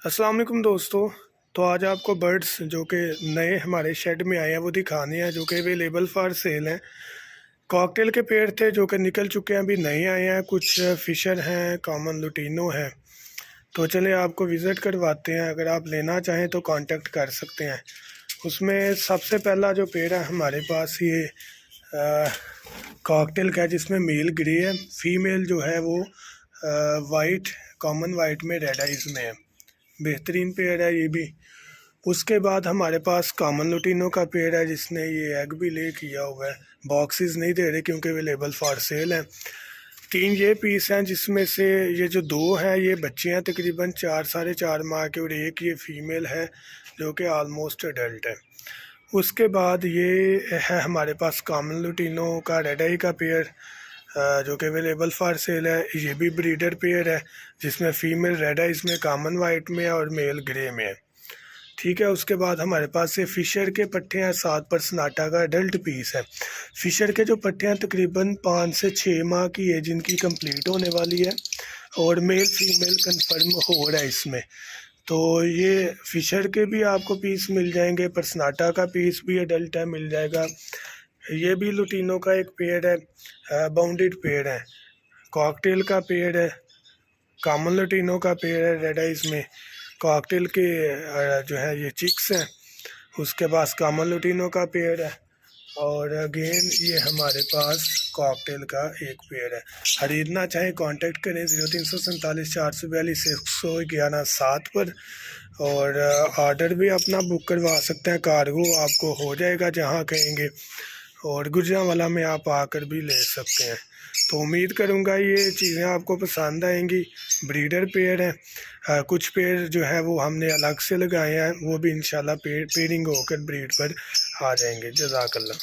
अस्सलाम वालेकुम दोस्तों। तो आज आपको बर्ड्स जो कि नए हमारे शेड में आए हैं वो दिखाने हैं, जो कि अवेलेबल फॉर सेल हैं। कॉकटेल के पेड़ थे जो कि निकल चुके हैं, अभी नए आए हैं। कुछ फिशर हैं, कॉमन लुटीनो हैं। तो चलिए आपको विज़िट करवाते हैं। अगर आप लेना चाहें तो कांटेक्ट कर सकते हैं। उसमें सबसे पहला जो पेड़ है हमारे पास ये कॉकटेल का है, जिसमें मेल ग्रे है, फीमेल जो है वो वाइट, कॉमन वाइट में रेड आइज में है। बेहतरीन पेड़ है ये भी। उसके बाद हमारे पास कॉमन लुटीनो का पेड़ है, जिसने ये एग भी ले किया हुआ है। बॉक्सेस नहीं दे रहे क्योंकि अवेलेबल फॉर सेल हैं। 3 ये पीस हैं, जिसमें से ये जो 2 हैं ये बच्चे हैं, तकरीबन 4 साढ़े 4 माह के, और एक ये फीमेल है जो कि आलमोस्ट एडल्ट है। उसके बाद ये है हमारे पास कॉमन लुटीनो का रेड आई का पेड़, जो कि अवेलेबल फॉर सेल है। ये भी ब्रीडर पेयर है, जिसमें फ़ीमेल रेड है, इसमें कॉमन वाइट में है और मेल ग्रे में है। ठीक है। उसके बाद हमारे पास ये फ़िशर के पट्टे हैं, 7 सनाटा का एडल्ट पीस है। फ़िशर के जो पट्टे हैं तकरीबन 5 से 6 माह की एज इनकी कंप्लीट होने वाली है, और मेल फीमेल कंफर्म हो रहा है इसमें। तो ये फ़िशर के भी आपको पीस मिल जाएंगे, परसनाटा का पीस भी एडल्ट है, मिल जाएगा। ये भी लुटीनो का एक पेड़ है, बाउंडेड पेड़ है। कॉकटेल का पेड़ है, कॉमन लुटीनो का पेड़ है रेड आइज में। कॉकटेल के जो है ये चिक्स हैं। उसके पास कॉमन लुटीनो का पेड़ है, और अगेन ये हमारे पास कॉकटेल का एक पेड़ है। खरीदना चाहें कांटेक्ट करें 0347 442 111 7 पर, और ऑर्डर भी अपना बुक करवा सकते हैं। कार्गो आपको हो जाएगा जहां कहेंगे, और गुजरांवाला में आप आकर भी ले सकते हैं। तो उम्मीद करूंगा ये चीज़ें आपको पसंद आएंगी। ब्रीडर पेड़ हैं, कुछ पेड़ जो है वो हमने अलग से लगाए हैं, वो भी इंशाल्लाह पेयरिंग होकर ब्रीड पर आ जाएंगे। जज़ाकल्लाह।